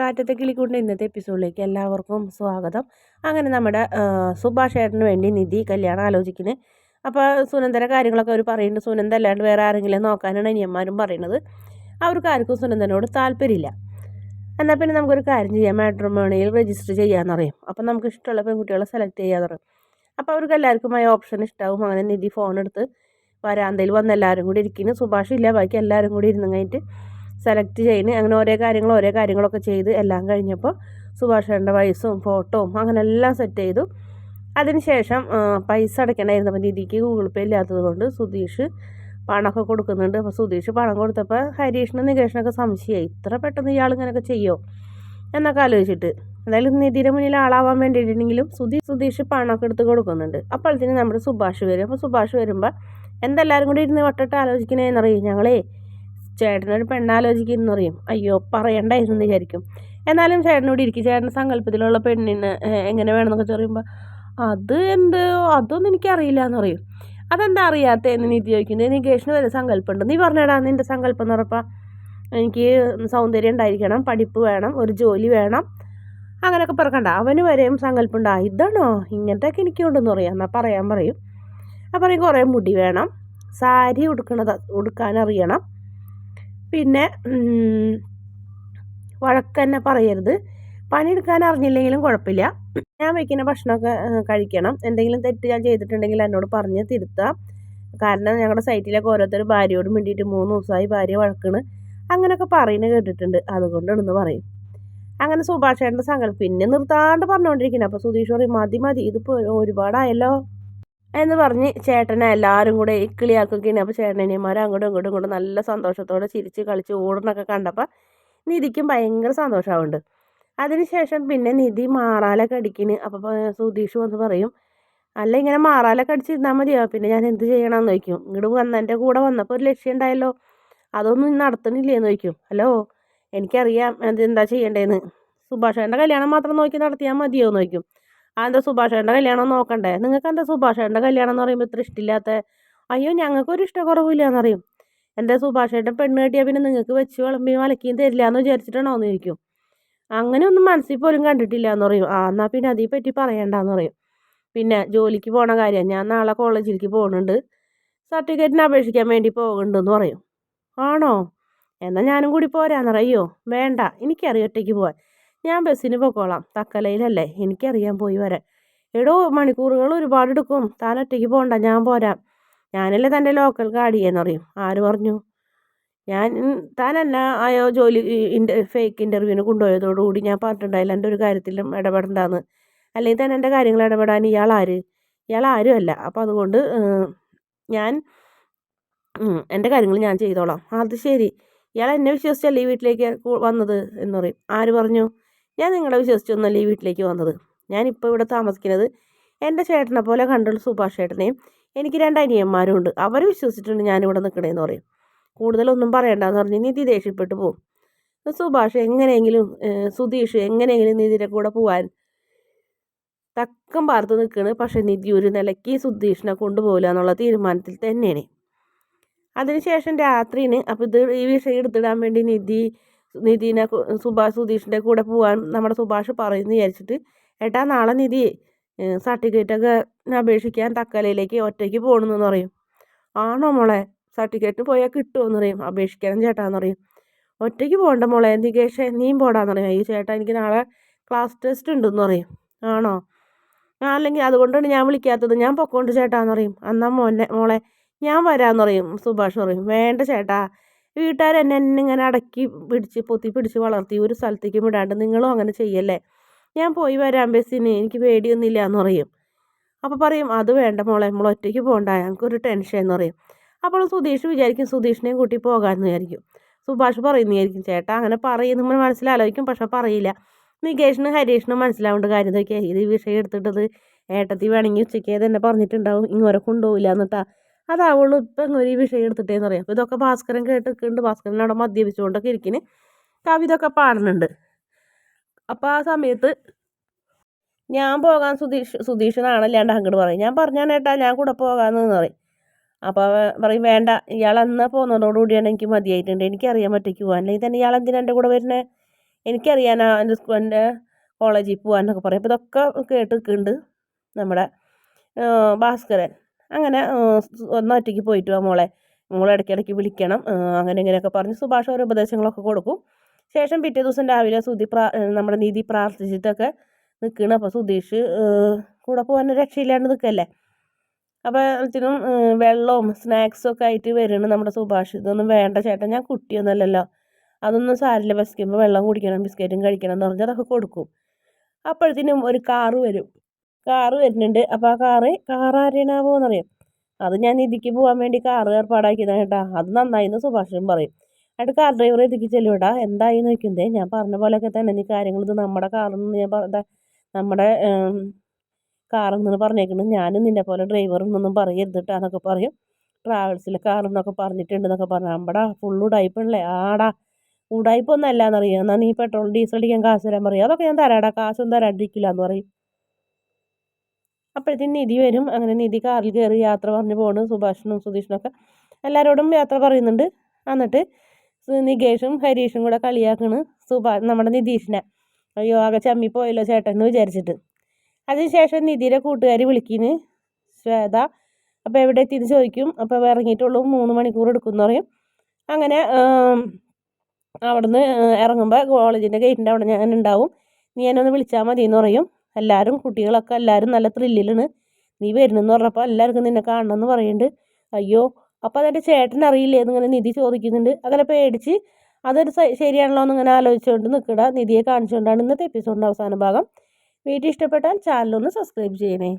കാറ്റത്തെ കിളിക്കൂടിൻ്റെ ഇന്നത്തെ എപ്പിസോഡിലേക്ക് എല്ലാവർക്കും സ്വാഗതം. അങ്ങനെ നമ്മുടെ സുഭാഷ് ഏട്ടന് വേണ്ടി നിധി കല്യാണം ആലോചിക്കുന്നത്. അപ്പോൾ സുനന്ദയുടെ കാര്യങ്ങളൊക്കെ അവർ പറയുന്നുണ്ട്. സുനന്ദ അല്ലാണ്ട് വേറെ ആരെങ്കിലും നോക്കാനാണ് അനിയന്മാരും പറയുന്നത്. അവർക്ക് ആർക്കും സുനന്ദനോട് താല്പര്യമില്ല. എന്നാൽ പിന്നെ നമുക്കൊരു കാര്യം ചെയ്യാം, മാട്രിമോണിയിൽ രജിസ്റ്റർ ചെയ്യാമെന്ന് പറയും. അപ്പം നമുക്ക് ഇഷ്ടമുള്ള പെൺകുട്ടികളെ സെലക്ട് ചെയ്യാമെന്ന് പറയും. അപ്പോൾ അവർക്ക് എല്ലാവർക്കും ആ ഓപ്ഷൻ ഇഷ്ടമാവും. അങ്ങനെ നിധി ഫോൺ എടുത്ത് വരാന്തയിൽ വന്ന് എല്ലാവരും കൂടി ഇരിക്കുന്നു. സുഭാഷ് ഇല്ല, ബാക്കി എല്ലാവരും കൂടി ഇരുന്ന് കഴിഞ്ഞിട്ട് സെലക്ട് ചെയ്യുന്നു. അങ്ങനെ ഓരോ കാര്യങ്ങളൊക്കെ ചെയ്ത് എല്ലാം കഴിഞ്ഞപ്പോൾ സുഭാഷേട്ടൻ്റെ വയസ്സും ഫോട്ടോവും അങ്ങനെ എല്ലാം സെറ്റ് ചെയ്തു. അതിനുശേഷം പൈസ അടയ്ക്കണമായിരുന്നു. അപ്പോൾ നിധിക്ക് ഗൂഗിൾ പേ ഇല്ലാത്തത് കൊണ്ട് സുധീഷ് പണമൊക്കെ കൊടുക്കുന്നുണ്ട്. അപ്പോൾ സുധീഷ് പണം കൊടുത്തപ്പോൾ ഹരീഷിനും നികേഷിനൊക്കെ സംശയമായി, ഇത്ര പെട്ടെന്ന് ഇയാൾ ഇങ്ങനെയൊക്കെ ചെയ്യുമോ എന്നൊക്കെ ആലോചിച്ചിട്ട്. എന്തായാലും നിധിയുടെ മുന്നിൽ ആളാവാൻ വേണ്ടിയിട്ടുണ്ടെങ്കിലും സുധീഷ് പണമൊക്കെ എടുത്ത് കൊടുക്കുന്നുണ്ട്. അപ്പോഴത്തേനും നമ്മുടെ സുഭാഷ് വരും. അപ്പോൾ സുഭാഷ് വരുമ്പോൾ എന്തെല്ലാവരും കൂടി ഇരുന്ന് വട്ടിട്ട് ആലോചിക്കണേന്നറിയും. ഞങ്ങളേ ചേട്ടനൊരു പെണ്ണാലോചിക്കുന്നു പറയും. അയ്യോ പറയണ്ടായിരുന്നു എന്ന് വിചാരിക്കും. എന്നാലും ചേട്ടനോട് ഇരിക്കും. ചേട്ടൻ്റെ സങ്കല്പത്തിലുള്ള പെണ്ണിന് എങ്ങനെ വേണമെന്നൊക്കെ പറയുമ്പോൾ അതൊന്നും എനിക്കറിയില്ല എന്ന് പറയും. അതെന്താ അറിയാത്തതെന്ന് നിധി ചോദിക്കുന്നത്. നികേഷിന് വരെ സങ്കല്പമുണ്ട്, നീ പറഞ്ഞേടാ നിൻ്റെ സങ്കല്പം എന്ന് പറഞ്ഞപ്പോൾ എനിക്ക് സൗന്ദര്യം ഉണ്ടായിരിക്കണം, പഠിപ്പ് വേണം, ഒരു ജോലി വേണം, അങ്ങനെയൊക്കെ പറക്കണ്ട. അവന് വരെയും സങ്കല്പമുണ്ട്. ഇതാണോ ഇങ്ങനത്തെയൊക്കെ എനിക്കുണ്ടെന്ന് പറയാം. എന്നാൽ പറയാൻ പറയും. അപ്പം പറയും കുറേ മുടി വേണം, സാരി ഉടുക്കാനറിയണം, പിന്നെ വഴക്കന്നെ പറയരുത്, പണിയെടുക്കാൻ അറിഞ്ഞില്ലെങ്കിലും കുഴപ്പമില്ല, ഞാൻ വയ്ക്കുന്ന ഭക്ഷണമൊക്കെ കഴിക്കണം, എന്തെങ്കിലും തെറ്റ് ഞാൻ ചെയ്തിട്ടുണ്ടെങ്കിൽ എന്നോട് പറഞ്ഞ് തിരുത്താം, കാരണം ഞങ്ങളുടെ സൈറ്റിലൊക്കെ ഓരോരുത്തർ ഭാര്യയോട് വേണ്ടിയിട്ട് 3 ദിവസമായി ഭാര്യ വഴക്കണ് അങ്ങനെയൊക്കെ പറയുന്നത് കേട്ടിട്ടുണ്ട്, അതുകൊണ്ടാണെന്ന് പറയും. അങ്ങനെ സുഭാഷേട്ടൻ്റെ സങ്കല്പം പിന്നെ നിർത്താണ്ട് പറഞ്ഞുകൊണ്ടിരിക്കുന്നത്. അപ്പോൾ സുധീഷ് പറയും മതി ഇതിപ്പോൾ ഒരുപാടായല്ലോ എന്ന് പറഞ്ഞ് ചേട്ടനെ എല്ലാവരും കൂടെ കിളിയാക്കുകയാണ്. അപ്പോൾ ചേട്ടനിയന്മാർ അങ്ങോട്ടും ഇങ്ങോട്ടും നല്ല സന്തോഷത്തോടെ ചിരിച്ച് കളിച്ച് ഓടണൊക്കെ കണ്ടപ്പോൾ നിധിക്കും ഭയങ്കര സന്തോഷമാവുന്നുണ്ട്. അതിനുശേഷം പിന്നെ നിധി മാറാലൊക്കെ അടിക്കുന്നു. അപ്പോൾ സുധീഷ് വന്ന് പറയും, അല്ല ഇങ്ങനെ മാറാലൊക്കെ അടിച്ചിരുന്നാൽ മതിയോ, പിന്നെ ഞാൻ എന്ത് ചെയ്യണമെന്ന് ചോദിക്കും. ഇങ്ങോട്ട് എൻ്റെ കൂടെ വന്നപ്പോൾ ഒരു ലക്ഷ്യം ഉണ്ടായല്ലോ, അതൊന്നും നടത്തണില്ലേന്ന് ചോദിക്കും. ഹലോ എനിക്കറിയാം എന്താ ചെയ്യേണ്ടതെന്ന്, സുഭാഷേട്ടൻ്റെ കല്യാണം മാത്രം നോക്കി നടത്തിയാൽ മതിയോ എന്ന് ചോദിക്കും. എന്താ സുഭാഷേട്ടൻ്റെ കല്യാണം നോക്കണ്ടേ, നിങ്ങൾക്ക് എന്താ സുഭാഷേട്ടൻ്റെ കല്യാണം എന്ന് പറയുമ്പോൾ ഇത്ര ഇഷ്ടമില്ലാത്ത, അയ്യോ ഞങ്ങൾക്കൊരു ഇഷ്ടക്കുറവില്ല എന്നറിയും. എൻ്റെ സുഭാഷേട്ടൻ പെണ്ണ് കെട്ടിയാൽ പിന്നെ നിങ്ങൾക്ക് വെച്ച് വിളമ്പിയും അലക്കിയും തരില്ല എന്ന് വിചാരിച്ചിട്ടാണോ എന്ന് ചോദിക്കും. അങ്ങനെയൊന്നും മനസ്സിൽ പോലും കണ്ടിട്ടില്ല എന്ന് പറയും. എന്നാൽ പിന്നെ അതേ പറ്റി പറയണ്ടെന്ന് പറയും. പിന്നെ ജോലിക്ക് പോണ കാര്യം, ഞാൻ നാളെ കോളേജിലേക്ക് പോകുന്നുണ്ട്, സർട്ടിഫിക്കറ്റിന് അപേക്ഷിക്കാൻ വേണ്ടി പോകുന്നുണ്ടെന്ന് പറയും. ആണോ, എന്നാൽ ഞാനും കൂടി പോരാന്ന് പറയോ. വേണ്ട, എനിക്കറിയാം ഒറ്റയ്ക്ക് പോകാൻ, ഞാൻ ബസ്സിന് പോയിക്കോളാം, തക്കലയിലല്ലേ, എനിക്കറിയാം പോയി വരാൻ. എടോ മണിക്കൂറുകൾ ഒരുപാട് എടുക്കും, താൻ ഒറ്റയ്ക്ക് പോകണ്ട, ഞാൻ പോരാം, ഞാനല്ലേ തൻ്റെ ലോക്കൽ ഗാഡിയെന്ന് പറയും. ആര് പറഞ്ഞു, താൻ എന്നാ ആയോ ജോലി ഫേക്ക് ഇൻ്റർവ്യൂവിന് കൊണ്ടുപോയതോടുകൂടി ഞാൻ പറഞ്ഞിട്ടുണ്ടായില്ല എൻ്റെ ഒരു കാര്യത്തിലും ഇടപെടണ്ടെന്ന്, അല്ലെങ്കിൽ തന്നെ എൻ്റെ കാര്യങ്ങൾ ഇടപെടാൻ ഇയാൾ ആരും അല്ല. അപ്പോൾ അതുകൊണ്ട് ഞാൻ എൻ്റെ കാര്യങ്ങൾ ഞാൻ ചെയ്തോളാം. അത് ശരി, ഇയാൾ എന്നെ വിശ്വസിച്ചല്ലേ ഈ വീട്ടിലേക്ക് വന്നത് എന്ന് പറയും. ആര് പറഞ്ഞു, ഞാൻ നിങ്ങളെ വിശ്വസിച്ചൊന്നല്ല ഈ വീട്ടിലേക്ക് വന്നത്, ഞാനിപ്പോൾ ഇവിടെ താമസിക്കുന്നത് എൻ്റെ ചേട്ടനെ പോലെ കണ്ടുള്ള സുഭാഷ് ചേട്ടനെയും എനിക്ക് 2 അനിയന്മാരും ഉണ്ട്, അവരെ വിശ്വസിച്ചിട്ടുണ്ട് ഞാനിവിടെ നിൽക്കണേന്ന് പറയും. കൂടുതലൊന്നും പറയണ്ടെന്ന് പറഞ്ഞ് നിധി ദേഷ്യപ്പെട്ടു പോകും. സുധീഷ് എങ്ങനെയെങ്കിലും നിധിയുടെ കൂടെ പോകാൻ തക്കം പാർത്ത് നിൽക്കുകയാണ്. പക്ഷേ നിധി ഒരു നിലയ്ക്ക് സുധീഷിനെ കൊണ്ടുപോകില്ല എന്നുള്ള തീരുമാനത്തിൽ തന്നെയാണ്. അതിനുശേഷം രാത്രിന് അപ്പോൾ ഈ വിഷയം എടുത്തിടാൻ വേണ്ടി നിധീനെ സുധീഷിൻ്റെ കൂടെ പോകാൻ നമ്മുടെ സുഭാഷ് പറയുമെന്ന് വിചാരിച്ചിട്ട്, ഏട്ടാ നാളെ നിധി സർട്ടിഫിക്കറ്റൊക്കെ അപേക്ഷിക്കാൻ തക്കലയിലേക്ക് ഒറ്റയ്ക്ക് പോകണമെന്ന് പറയും. ആണോ മോളെ, സർട്ടിഫിക്കറ്റ് പോയാൽ കിട്ടുമോയെന്ന് പറയും. അപേക്ഷിക്കണം ചേട്ടാന്ന് പറയും. ഒറ്റയ്ക്ക് പോകണ്ട മോളെ, നികേഷ് നീയും പോടാന്ന് പറയും. അയ്യോ ചേട്ടാ എനിക്ക് നാളെ ക്ലാസ് ടെസ്റ്റ് ഉണ്ടെന്ന് പറയും. ആണോ, അല്ലെങ്കിൽ അതുകൊണ്ടാണ് ഞാൻ വിളിക്കാത്തത്, ഞാൻ പൊക്കോണ്ട് ചേട്ടാന്ന് പറയും. എന്നാൽ മോളെ ഞാൻ വരാമെന്ന് പറയും. സുഭാഷ് പറയും വേണ്ട ചേട്ടാ, വീട്ടുകാരെന്നെ ഇങ്ങനെ അടക്കി പൊത്തി പിടിച്ച് വളർത്തി ഒരു സ്ഥലത്തേക്ക് വിടാണ്ട് നിങ്ങളും അങ്ങനെ ചെയ്യല്ലേ, ഞാൻ പോയി വരാം ബസ്സിന്, എനിക്ക് പേടിയൊന്നുമില്ല എന്ന് പറയും. അപ്പോൾ പറയും അത് വേണ്ട മോളെ, നമ്മൾ ഒറ്റയ്ക്ക് പോകണ്ട, ഞങ്ങൾക്കൊരു ടെൻഷൻ എന്ന് പറയും. അപ്പോൾ സുധീഷ് വിചാരിക്കും സുധീഷിനെയും കൂട്ടി പോകാമെന്ന് വിചാരിക്കും. സുഭാഷ് പറയുന്നതായിരിക്കും ചേട്ടാ അങ്ങനെ പറയുന്ന നമ്മൾ മനസ്സിലാലോചിക്കും, പക്ഷെ പറയില്ല. നികേഷിനും ഹരീഷിനും മനസ്സിലാവേണ്ട കാര്യം നോക്കിയാൽ ഇത് വിഷയം എടുത്തിട്ടത് ഏട്ടത്തി വേണമെങ്കിൽ ഉച്ചയ്ക്ക് തന്നെ പറഞ്ഞിട്ടുണ്ടാവും ഇങ്ങോരെ കൊണ്ടുപോകില്ല എന്നിട്ടാ, അതാവുള്ളൂ ഇപ്പം ഇങ്ങനെ ഈ വിഷയം എടുത്തിട്ടേന്ന് പറയാം. അപ്പോൾ ഇതൊക്കെ ഭാസ്കരൻ കേട്ടിട്ടുണ്ട്. ഭാസ്കരൻ അവിടെ മദ്യപിച്ചുകൊണ്ടൊക്കെ ഇരിക്കുന്നു, കവിതൊക്കെ പാടുന്നുണ്ട്. അപ്പോൾ ആ സമയത്ത് ഞാൻ പോകാൻ സുധീഷ് നാണല്ലാണ്ട് അങ്ങോട്ട് പറയും. ഞാൻ പറഞ്ഞാണ് ഏട്ടാ ഞാൻ കൂടെ പോകാമെന്ന് പറയും. അപ്പോൾ പറയും വേണ്ട, ഇയാൾ എന്നാ പോകുന്നതോടുകൂടിയാണ് എനിക്ക് മതിയായിട്ടുണ്ട്, എനിക്കറിയാൻ ഒറ്റയ്ക്ക് പോകാൻ, അല്ലെങ്കിൽ തന്നെ ഇയാൾ എന്തിനാ എൻ്റെ കൂടെ വരുന്നത്, എനിക്കറിയാനാ എൻ്റെ കോളേജിൽ പോകാനൊക്കെ പറയും. അപ്പോൾ ഇതൊക്കെ കേട്ട് നിൽക്കുന്നുണ്ട് നമ്മുടെ ഭാസ്കരൻ. അങ്ങനെ ഒന്ന് ഒറ്റയ്ക്ക് പോയിട്ട് വാ മോളെ, ഇടയ്ക്കിടയ്ക്ക് വിളിക്കണം, അങ്ങനെ ഇങ്ങനെയൊക്കെ പറഞ്ഞ് സുഭാഷ് ഓരോ ഉപദേശങ്ങളൊക്കെ കൊടുക്കും. ശേഷം പിറ്റേ ദിവസം രാവിലെ നമ്മുടെ നിധി പ്രാർത്ഥിച്ചിട്ടൊക്കെ നിൽക്കണം. അപ്പോൾ സുധീഷ് കൂടെ പോകാൻ രക്ഷയില്ലാണ്ട് നിൽക്കല്ലേ. അപ്പോൾ അതിനും വെള്ളവും സ്നാക്സും ഒക്കെ ആയിട്ട് വരുന്നു നമ്മുടെ സുഭാഷ്. ഇതൊന്നും വേണ്ട ചേട്ടാ, ഞാൻ കുട്ടിയൊന്നുമല്ലല്ലോ, അതൊന്നും സാരില്ല, ബസ്സിക്കുമ്പോൾ വെള്ളം കുടിക്കണം, ബിസ്ക്കറ്റും കഴിക്കണം എന്ന് പറഞ്ഞാൽ അതൊക്കെ കൊടുക്കും. അപ്പോഴത്തേനും ഒരു കാറ് വരുന്നുണ്ട്. അപ്പോൾ ആ കാറ് ആരെയാണാവോ എന്നറിയാം. അത് ഞാൻ നിധിക്ക് പോകാൻ വേണ്ടി കാറ് ഏർപ്പാടാക്കിയതാണ് കേട്ടാ, അത് നന്നായിന്ന് സുഭാഷും പറയും. എന്നിട്ട് കാർ ഡ്രൈവർ ഇതിക്ക് ചെല്ലുവിടാ, എന്തായി നോക്കുന്നതേ, ഞാൻ പറഞ്ഞ പോലെയൊക്കെ തന്നെ നീ കാര്യങ്ങൾ, ഇത് നമ്മുടെ കാറെന്ന് നമ്മുടെ കാറെന്ന് പറഞ്ഞേക്കുന്നത്, ഞാനും നിന്നെ പോലെ ഡ്രൈവറെന്നൊന്നും പറയരുതിട്ടാന്നൊക്കെ പറയും. ട്രാവൽസിലെ കാറെന്നൊക്കെ പറഞ്ഞിട്ടുണ്ടെന്നൊക്കെ പറഞ്ഞു. നമ്മുടെ ഫുള്ള് ഉടായിപ്പല്ലേ. ആടാ, ഉടായിപ്പൊന്നും അല്ലാന്നറിയാം. എന്നാൽ നീ പെട്രോൾ ഡീസൽ അടിക്കാൻ കാശ് തരാൻ പറയും. അതൊക്കെ ഞാൻ തരാടാ, കാശൊന്നും തരാണ്ടിരിക്കില്ല എന്ന് പറയും. അപ്പോഴത്തേന് നിധി വരും. അങ്ങനെ നിധി കാറിൽ കയറി യാത്ര പറഞ്ഞു പോണ്. സുഭാഷിനും സുധീഷിനൊക്കെ എല്ലാവരോടും യാത്ര പറയുന്നുണ്ട്. എന്നിട്ട് നികേഷും ഹരീഷും കൂടെ കളിയാക്കണ് നമ്മുടെ നിധീഷിനെ. അയ്യോ, ആകെ ചമ്മിപ്പോയല്ലോ ചേട്ടൻ എന്ന് വിചാരിച്ചിട്ട്. അതിനുശേഷം നിധിയുടെ കൂട്ടുകാരി വിളിക്കുന്നു, ശ്വേത. അപ്പോൾ എവിടെ എത്തിയെന്ന് ചോദിക്കും. അപ്പോൾ ഇറങ്ങിയിട്ടുള്ളൂ, 3 മണിക്കൂർ എടുക്കും എന്ന് പറയും. അങ്ങനെ അവിടുന്ന് ഇറങ്ങുമ്പോൾ കോളേജിൻ്റെ ഗേറ്റിൻ്റെ അവിടെ ഞാൻ ഉണ്ടാവും, നീ എന്നെ ഒന്ന് വിളിച്ചാൽ മതി എന്ന് പറയും. കുട്ടികളൊക്കെ എല്ലാവരും നല്ല ത്രില്ലിലാണ്. നീ വരുന്നെന്ന് പറഞ്ഞപ്പോൾ എല്ലാവർക്കും നിന്നെ കാണണമെന്ന് പറയുന്നുണ്ട്. അയ്യോ, അപ്പോൾ അതെൻ്റെ ചേട്ടൻ അറിയില്ലേ എന്നിങ്ങനെ നിധി ചോദിക്കുന്നുണ്ട്. അങ്ങനെ പേടിച്ച് അതൊരു ശരിയാണല്ലോ എന്നിങ്ങനെ ആലോചിച്ചുകൊണ്ട് നിൽക്കുക. നിധിയെ കാണിച്ചുകൊണ്ടാണ് ഇന്നത്തെ എപ്പിസോഡിൻ്റെ അവസാന ഭാഗം. വീഡിയോ ഇഷ്ടപ്പെട്ടാൽ ചാനലൊന്ന് സബ്സ്ക്രൈബ് ചെയ്യണേ.